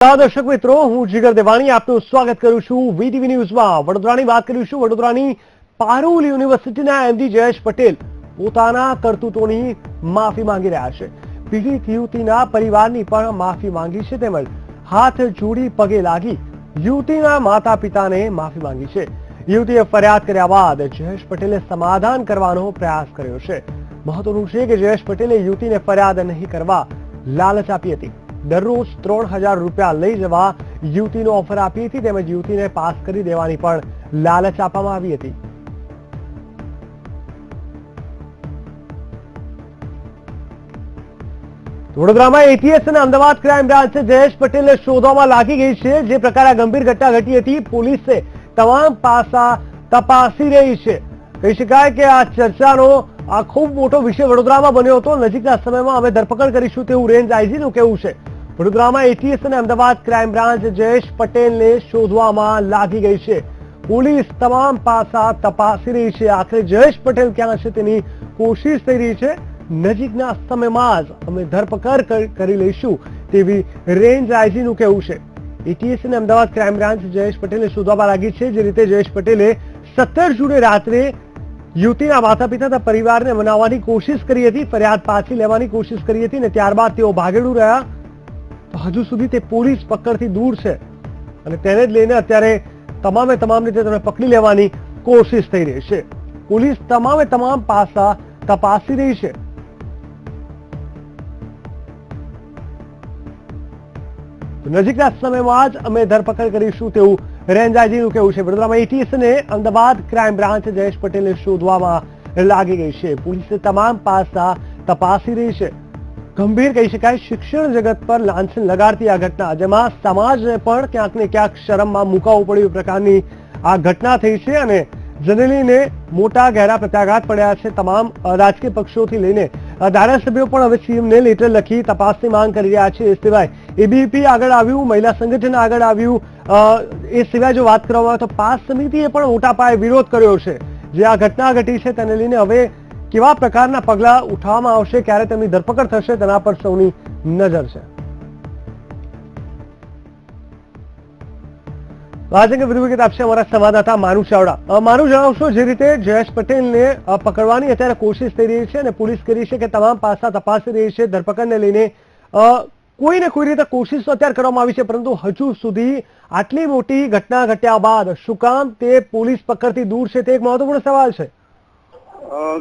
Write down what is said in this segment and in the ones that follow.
દર્શક મિત્રો, હું જીગર દેવાણી આપનું સ્વાગત કરું છું વીટીવી ન્યૂઝમાં। વડોદરાની વાત કરીશું। વડોદરાની પારુલ યુનિવર્સિટીના એમડી જયેશ પટેલ પોતાના કરતૂતોની માફી માંગી રહ્યા છે। પીડિત યુવતીના પરિવારની પણ માફી માંગી છે, તેમજ હાથ જોડી પગે લાગી યુવતીના માતા પિતાને માફી માંગી છે। યુવતીએ ફરિયાદ કર્યા બાદ જયેશ પટેલે સમાધાન કરવાનો પ્રયાસ કર્યો છે। મહત્વનું છે કે જયેશ પટેલે યુવતીને ફરિયાદ નહીં કરવા લાલચ આપી હતી। દરરોજ 3000 રૂપિયા લઈ જવા યુવતીનો ઓફર આપી હતી, તેમજ યુવતીને પાસ કરી દેવાની પણ લાલચ આપવામાં આવી હતી। વડોદરામાં એટીએસ અને અમદાવાદ ક્રાઇમ બ્રાન્ચ જયેશ પટેલને શોધવામાં લાગી ગઈ છે। જે પ્રકારે ગંભીર ઘટના ઘટી હતી, પોલીસે તમામ પાસા તપાસી રહી છે। કહી શકાય કે આ ચર્ચાનો આ ખૂબ મોટો વિષય વડોદરામાં બન્યો હતો। નજીકના સમયમાં અમે ધરપકડ કરીશું તેવું રેન્જ આઈજીનું કહેવું છે। વડોદરામાં એટીએસ અને અમદાવાદ ક્રાઇમ બ્રાન્ચ જયેશ પટેલને શોધવામાં લાગી ગઈ છે। પોલીસ તમામ પાસા તપાસી રહી છે। આખરે જયેશ પટેલ ક્યાં છે તેની કોશિશ થઈ રહી છે। નજીકના સમયમાં જ અમે ધરપકડ કરી લઈશું તેવી રેન્જ આઈજીનું કહેવું છે। એટીએસ અને અમદાવાદ ક્રાઇમ બ્રાન્ચ જયેશ પટેલને શોધવામાં લાગી છે। જે રીતે જયેશ પટેલે 17 જૂને રાત્રે યુવતીના માતા પિતા પરિવારને મનાવવાની કોશિશ કરી હતી, ફરિયાદ પાછી લેવાની કોશિશ કરી હતી અને ત્યારબાદ તેઓ ભાગેડુ રહ્યા। હજુ સુધી તે પોલીસ પકડથી દૂર છે અને તેને જ લઈને અત્યારે તમામ રીતે તેને પકડી લેવાની કોશિશ થઈ રહી છે। પોલીસ તમામ પાસા તપાસી રહી છે। નજીકના સમયમાં જ અમે ધરપકડ કરીશું તેવું રેન્જ આઈજીનું કહેવું છે। વડોદરામાં એટીએસ અને અમદાવાદ ક્રાઇમ બ્રાન્ચ જયેશ પટેલને શોધવામાં લાગી ગઈ છે। પોલીસે તમામ પાસા તપાસી રહી છે। ગંભીર કહી શકાય શિક્ષણ જગત પર લાંછન લગાડતી આ ઘટના, જેમાં સમાજને પણ ક્યાંક ને ક્યાંક શરમમાં મુકાવવું પડ્યું પ્રકારની આ ઘટના થઈ છે અને જેને લઈને મોટા ગહેરા પ્રત્યાઘાત પડ્યા છે। તમામ રાજકીય પક્ષોથી લઈને ધારાસભ્યો પણ હવે સીએમને લેટર લખી તપાસની માંગ કરી રહ્યા છે। એ સિવાય એબીવીપી આગળ આવ્યું, મહિલા સંગઠન આગળ આવ્યું। એ સિવાય જો વાત કરવામાં આવે તો પાસ સમિતિએ પણ મોટા પાયે વિરોધ કર્યો છે। જે આ ઘટના ઘટી છે તેને લઈને હવે કેવા પ્રકારના પગલા ઉઠાવવામાં આવશે, ક્યારે તેમની ધરપકડ થશે, તેના પર સૌની નજર છે। आज अंगे વધુ વિગત આપશે અમારા સંવાદદાતા માનુ ચાવડા। માનુ, જણાવશો જે રીતે જયેશ પટેલને પકડવાની અત્યારે કોશિશ થઈ રહી છે અને પોલીસ કરી છે કે તમામ પાસા તપાસી રહી છે, ધરપકડને લઈને કોઈ ને કોઈ રીતે કોશિશ અત્યારે કરવામાં આવી છે, પરંતુ હજુ સુધી આટલી મોટી ઘટના ઘટ્યા બાદ શું કામ તે પોલીસ પકડથી દૂર છે, તે એક મહત્વપૂર્ણ સવાલ છે।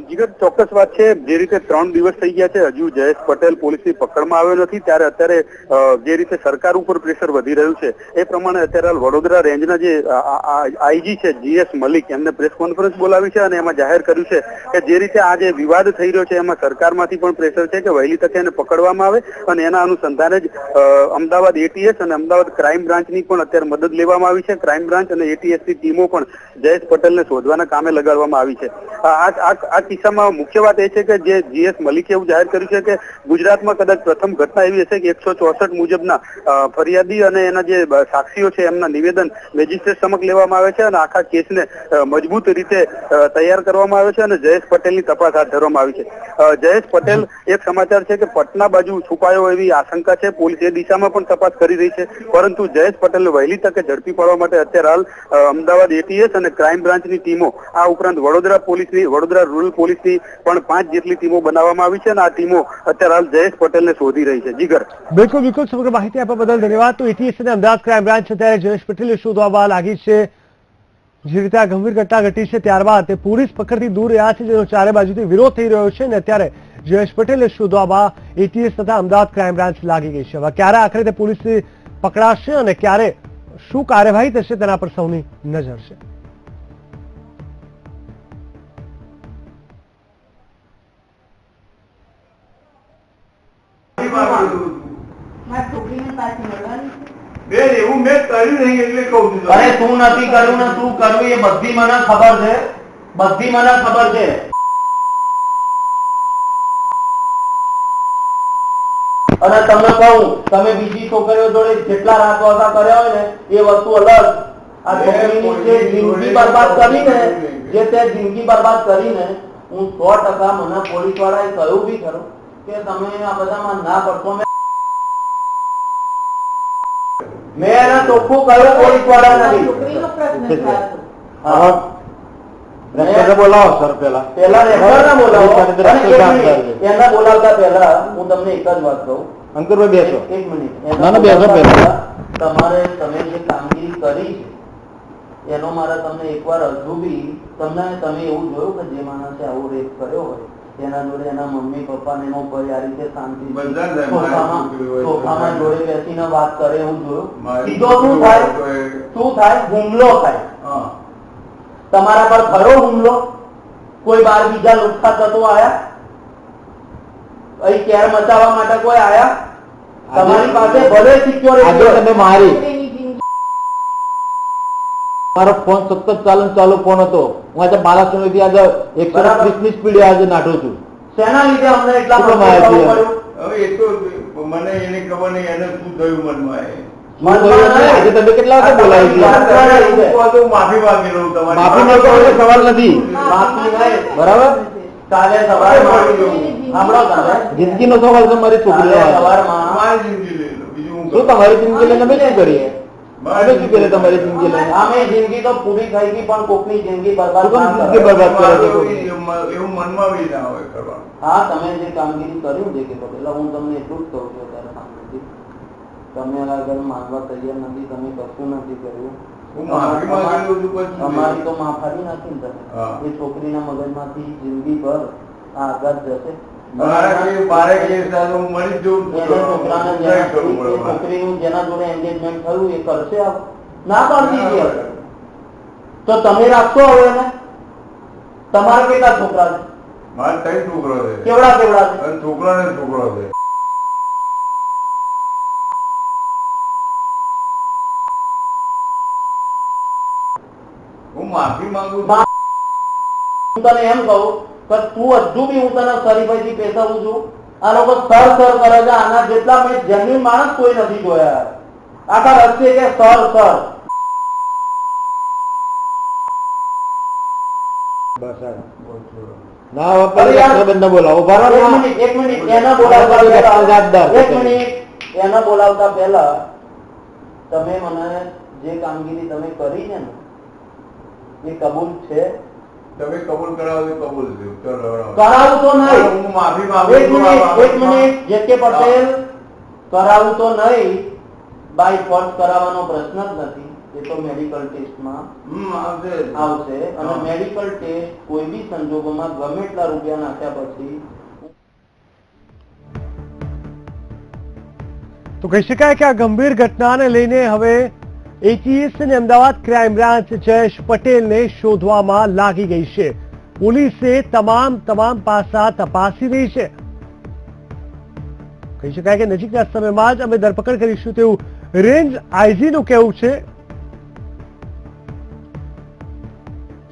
જીગર, ચોક્કસ વાત છે। જે રીતે 3 દિવસ થઈ ગયા છે, હજુ જયેશ પટેલ પોલીસની પકડમાં આવ્યો નથી, ત્યારે અત્યારે જે રીતે સરકાર ઉપર પ્રેશર વધી રહ્યું છે એ પ્રમાણે અત્યારે વડોદરા રેન્જના જે આઈજી છે જીએસ મલિક, એમને પ્રેસ કોન્ફરન્સ બોલાવી છે અને એમાં જાહેર કર્યું છે કે જે રીતે આ જે વિવાદ થઈ રહ્યો છે એમાં સરકારમાંથી પણ પ્રેશર છે કે વહેલી તકે એને પકડવામાં આવે અને એના અનુસંધાને જ અમદાવાદ એટીએસ અને અમદાવાદ ક્રાઇમ બ્રાન્ચની પણ અત્યારે મદદ લેવામાં આવી છે। ક્રાઇમ બ્રાન્ચ અને એટીએસની ટીમો પણ જયેશ પટેલને શોધવાના કામે લગાડવામાં આવી છે। આ કિસ્સામાં મુખ્ય વાત એ છે કે જે જીએસ મલિકે એવું જાહેર કર્યું છે કે ગુજરાતમાં કદાચ પ્રથમ ઘટના એવી હશે કે 164 મુજબના ફરિયાદી અને એના જે સાક્ષીઓ છે એમના નિવેદન મેજિસ્ટ્રેટ સમક્ષ લેવામાં આવે છે અને આખા કેસને મજબૂત રીતે તૈયાર કરવામાં આવે છે અને જયેશ પટેલની તપાસ હાથ ધરવામાં આવી છે। જયેશ પટેલ એક સમાચાર છે કે પટના બાજુ છુપાયો એવી આશંકા છે। પોલીસ એ દિશામાં પણ તપાસ કરી રહી છે, પરંતુ જયેશ પટેલને વહેલી તકે ઝડપી પાડવા માટે અત્યારે હાલ અમદાવાદ એટીએસ અને ક્રાઇમ બ્રાન્ચની ટીમો, આ ઉપરાંત વડોદરા રૂરલ પોલીસની પણ 5 જેટલી ટીમો બનાવવામાં આવી છે અને આ ટીમો અત્યારે હાલ જયેશ પટેલને શોધી રહી છે। જીગર, બિલકુલ સમગ્ર માહિતી આપવા બદલ ધન્યવાદ। તો એટીએસ અને અમદાવાદ ક્રાઇમ બ્રાન્ચ અત્યારે જયેશ પટેલને શોધવા લાગી છે। જે રીતે આ ગંભીર ઘટના ઘટી છે ત્યારબાદ તે પોલીસ પકડથી દૂર રહ્યા છે, જેનો ચારે બાજુથી વિરોધ થઈ રહ્યો છે અને અત્યારે જયેશ પટેલને શોધવામાં એટીએસ તથા અમદાવાદ ક્રાઇમ બ્રાન્ચ લાગી ગઈ છે। હવે ક્યારે આખરે તે પોલીસ પકડાશે અને ક્યારે શું કાર્યવાહી થશે તેના પર સૌની નજર છે। એવું મેં કર્યું નહીં એટલે કહું છું। અરે તું નથી કર્યું ને તું કર્યું એ બધી મને ખબર છે, બધી મને ખબર છે। અને તમને કહું, તમે બીજી છોકરીઓ જોડે જેટલા રાતવાસા કર્યા હોય ને એ વસ્તુ અલગ। આ છોકરીની જે જિંદગી બરબાદ કરીને, જે તે જિંદગી બરબાદ કરીને હું 100% મને પોલીસ વાળાએ કહ્યું બી ખરું કે તમે આ બધામાં ના પડશો। મેં એના ચોખ્ખું કહ્યું પોલીસ વાળા નથી. છોકરીનો પ્રશ્ન છે આ તો. હા. બોલાવો સર પેલા રેકોર્ડને બોલાવો. અને એક મિનિટ, એના બોલાવતા પહેલા હું તમને એક જ વાત કહું. અંકુરભાઈ બેસો. એક મિનિટ. ના, ના, બેસો પહેલા. તમારે તમે જે કામગીરી કરી છે એનો મારે તમને એકવાર હજુ બી તમે એવું જોયું કે જે માણસે આવો રેપ કર્યો હોય તેના જોડે એના મમ્મી પપ્પા ને એનો ભાઈ આ રીતે શાંતિ સોફામાં જોડે બેસીને વાત કરે એવું જોયું? સીધો શું થાય? હુમલો થાય. તમારા પર ખરો હુમલો? કોઈ બાર બીજા લુખ્ખા તત્વો આયા અહીં કેર મચાવવા માટે? કોઈ આયા? તમારી પાસે ભલે સિક્યોરિટી તમે મારી છોકરીની જિંદગી મારો ફોન સતત ચાલુ ફોન હતો. હું આજે બાલાસોની થી આજે 130 ની સ્પીડે આજે નાઠો છું. શેના લીધે અમને એટલા શું માહિતી પડ્યું? હવે એ તો મને એની ખબર નહીં એને શું થયું મનમાં આજે તમે કેટલા વખત બોલાવી છે? માફી માંગી લઉં તમારી માફી માંગવાનો કોઈ સવાલ નથી. માફી નહીં. બરાબર? કાલે સવારમાં સાંભળો તમે. જિંદગીનો સવાલ છે મારી છોકરી. કાલે સવારમાં મારી જિંદગી લઈ લો બીજું હું શું તમારી જિંદગી લઈને અમે શું કરીએ? અમે શું કરીએ તમારી જિંદગી લઈને? અમે જિંદગી તો પૂરી થઈ ગઈ પણ કોકની જિંદગી બરબાદ શું ના જિંદગી કરો. બરબાદ કરે છે કોઈ? એવું મનમાં બી ના હોય કરવા. હા, તમે જે કામગીરી કર્યું છે કે પેલા હું તમને એટલું જ કહું છું અત્યારે સામેથી, તમે આગળ માનવા તૈયાર નથી, તમે કશું નથી કર્યું. હું માફી માંગેલું છું પછી અમારી તો માફારી નથી ને તમે. હા. એ છોકરીના મગજમાંથી જિંદગી ભર આ આઘાત જશે. મારે કેસ થાય હું મરી જ જઉં એને છોકરાને suicide કરવું એ પડે મારે. છોકરીનું જેના જોડે એન્ગેજમેન્ટ થયું એ કરશે આ? ના કરતી છે. તો તમે રાખશો હવે એને? તમારા કેટલા છોકરા છે? મારે 3 છોકરો છે કેવડા કેવડા છે? અને છોકરો ને છોકરો છે. હું માફી માંગુ છું. હું તને એમ કહું કે તું હજુ બી હું તને સરીભાઈથી પેસાવું છું. આ લોકો સર કરે છે. આના જેટલા મેં જેન્યુઇન માણસ કોઈ નથી જોયા આખા રસ્તે કે સર બસ આ. ના હવે પેલા રક્ષાબંધનને બોલાવો. ઉભા રહો ના. એક મિનિટ એના બોલાવતા પહેલા જવાબદાર છે. એક મિનિટ એના બોલાવતા પહેલા તમે મને જે કામગીરી તમે કરી છે ને એ કબૂલ છે? તમે કબૂલ કરાવો તો કબૂલ છે. ચલો કરાવું તો નહીં. હું માફી માંગુ એક છું. મિનિટ જે.કે. પટેલ, કરાવું તો નહીં. બાય ફોર્સ કરાવવાનો પ્રશ્ન જ નથી. એ તો મેડિકલ ટેસ્ટમાં આવશે. આવશે અને હા. મેડિકલ ટેસ્ટ કોઈ બી સંજોગોમાં ગમે એટલા રૂપિયા નાખ્યા પછી તો કહી શકાય કે આ ગંભીર ઘટનાને લઈને હવે એટીએસ અને અમદાવાદ ક્રાઇમ બ્રાન્ચ જયેશ પટેલને શોધવામાં લાગી ગઈ છે. પોલીસે તમામ પાસા તપાસી રહી છે. કહી શકાય કે નજીકના સમયમાં જ અમે ધરપકડ કરીશું તેવું રેન્જ આઈજીનું કહેવું છે.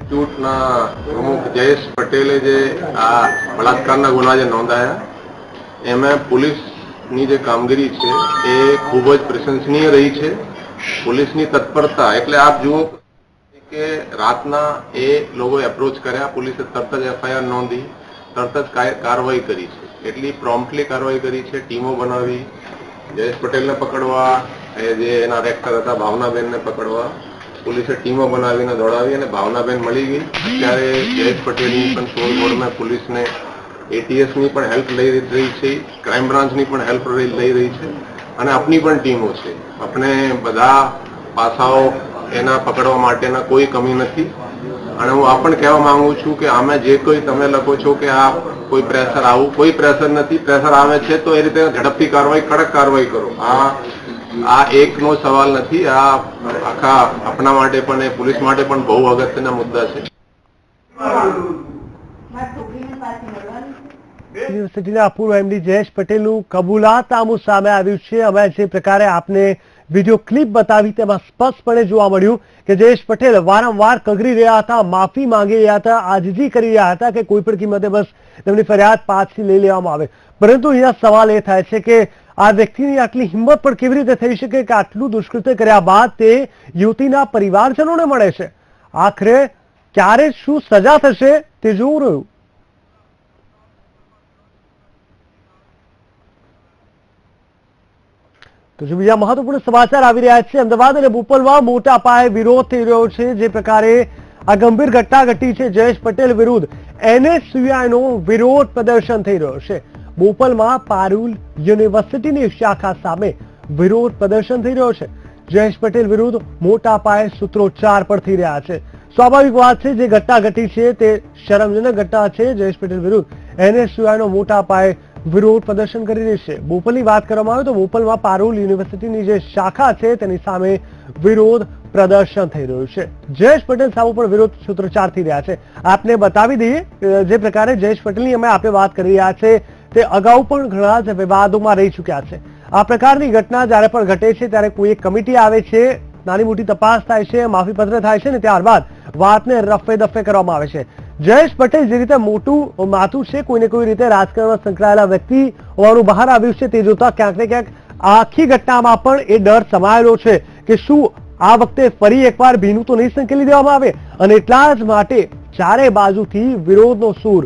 ઇન્સ્ટિટ્યૂટના પ્રમુખ જયેશ પટેલે જે આ બળાત્કારના ગુના જે નોંધાયા એમાં પોલીસની જે કામગીરી છે એ ખૂબ જ પ્રશંસનીય રહી છે. પોલીસની તત્પરતા એટલે આપ જુઓ કે રાતના એ લોકોએ એપ્રોચ કર્યા, પોલીસે તરત જ એફઆઈઆર નોંધી, તરત જ કાર્યવાહી કરી છે. એટલી પ્રોમ્પ્ટલી કાર્યવાહી કરી છે. ટીમો બનાવી જયેશ પટેલને પકડવા, જે એના રેક્ટર હતા ભાવનાબેનને પકડવા પોલીસે ટીમો બનાવીને દોડાવી અને ભાવનાબેન મળી ગઈ. અત્યારે જયેશ પટેલની પણ શોધખોળમાં પોલીસને એટીએસની પણ હેલ્પ લઈ રહી છે, ક્રાઇમ બ્રાન્ચની પણ હેલ્પ લઈ રહી છે અને આપની પણ ટીમો છે. આપણે બધા પાસાઓ એના પકડવા માટેના કોઈ કમી નથી. અને હું આ પણ કહેવા માંગુ છું કે આમે જે કોઈ તમે લખો છો કે આ કોઈ પ્રેશર, આવું કોઈ પ્રેશર નથી. પ્રેશર આવે છે તો એ રીતે ઝડપથી કાર્યવાહી, કડક કાર્યવાહી કરો. આ એકનો સવાલ નથી. આ આખા આપણા માટે પણ એ પોલીસ માટે પણ બહુ અગત્યના મુદ્દા છે. મારી છોકરીને પાછી મળવાની છે. યુનિવર્સિટીના પૂર્વ એમડી જયેશ પટેલનું કબૂલાતનામું સામે આવ્યું છે. અમે જે પ્રકારે આપને વિડીયો ક્લિપ બતાવી તેમાં સ્પષ્ટપણે જોવા મળ્યું કે જયેશ પટેલ વારંવાર કગરી રહ્યા હતા, માફી માંગી રહ્યા હતા, આજીજી કરી રહ્યા હતા કે કોઈ પણ કિંમતે બસ તેમની ફરિયાદ પાછી લઈ લેવામાં આવે. પરંતુ અહીંયા સવાલ એ થાય છે કે આ વ્યક્તિની આટલી હિંમત પણ કેવી રીતે થઈ શકે કે આટલું દુષ્કૃત્ય કર્યા બાદ તે યુવતીના પરિવારજનોને મળે છે? આખરે ક્યારે શું સજા થશે તે જોવું રહ્યું. તો જો બીજા મહત્વપૂર્ણ સમાચાર આવી રહ્યા છે, અમદાવાદ અને બોપલમાં મોટા પાયે વિરોધ થઈ રહ્યો છે. જે પ્રકારે આ ગંભીર ઘટના ઘટી છે, જયેશ પટેલ વિરુદ્ધ NSUI નો વિરોધ પ્રદર્શન થઈ રહ્યો છે. બોપલમાં પારુલ યુનિવર્સિટીની શાખા સામે વિરોધ પ્રદર્શન થઈ રહ્યો છે. જયેશ પટેલ વિરુદ્ધ મોટા પાયે સૂત્રોચ્ચાર પણ થઈ રહ્યા છે. સ્વાભાવિક વાત છે, જે ઘટના ઘટી છે તે શરમજનક ઘટના છે. જયેશ પટેલ વિરુદ્ધ NSUI નો મોટા પાયે વિરોધ પ્રદર્શન કરી રહી છે. બોપલની વાત કરવામાં આવે તો બોપલમાં પારુલ યુનિવર્સિટીની જે શાખા છે તેની સામે વિરોધ પ્રદર્શન થઈ રહ્યું છે. જયેશ પટેલ સામે પણ વિરોધ સૂત્રોચ્ચાર થઈ રહ્યા છે. આપને બતાવી દઈએ જે પ્રકારે જયેશ પટેલની અમે આપણે વાત કરી રહ્યા છે તે અગાઉ પણ ઘણા જ વિવાદોમાં રહી ચૂક્યા છે. આ પ્રકારની ઘટના જ્યારે પણ ઘટે છે ત્યારે કોઈ એક કમિટી આવે છે, નાની મોટી તપાસ થાય છે, માફીપત્ર થાય છે ને ત્યારબાદ વાતને રફે દફે કરવામાં આવે છે. જયેશ પટેલ જે રીતે મોટું માથું છે, કોઈને કોઈ રીતે રાજકારણમાં સંકળાયેલા વ્યક્તિ હોવાનું બહાર આવ્યું છે, તે જોતા ક્યાંક ને ક્યાંક આખી ઘટનામાં પણ એ ડર સમાયેલો છે કે શું આ વખતે ફરી એકવાર ભીનું તો નહીં સંકેલી દેવામાં આવે. અને એટલા જ માટે ચારે બાજુથી વિરોધનો સૂર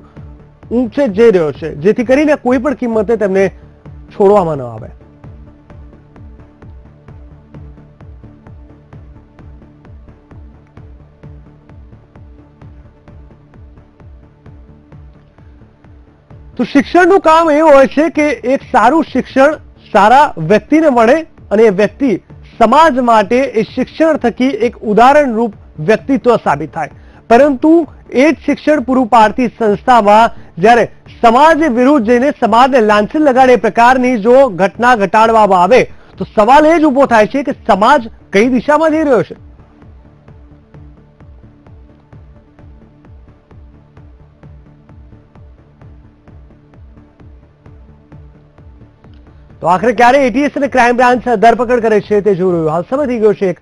ઊંચે જઈ રહ્યો છે, જેથી કરીને કોઈ પણ કિંમતે તેમને છોડવામાં ન આવે. તો શિક્ષણનું કામ એવું હોય છે કે એક સારું શિક્ષણ સારા વ્યક્તિને મળે અને એ વ્યક્તિ સમાજ માટે એ શિક્ષણ થકી એક ઉદાહરણરૂપ વ્યક્તિત્વ સાબિત થાય. પરંતુ એ જ શિક્ષણ પૂરું પાડતી સંસ્થામાં જ્યારે સમાજ વિરુદ્ધ જઈને સમાજને લાંછન લગાડે એ પ્રકારની જો ઘટના ઘટાડવામાં આવે તો સવાલ એ જ ઉભો થાય છે કે સમાજ કઈ દિશામાં જઈ રહ્યો છે. તો આખરે ક્યારે ATS અને ક્રાઇમ બ્રાન્ચ ધરપકડ કરે છે તે જોઈ રહ્યું. હાલ સમય થઈ ગયો છે એક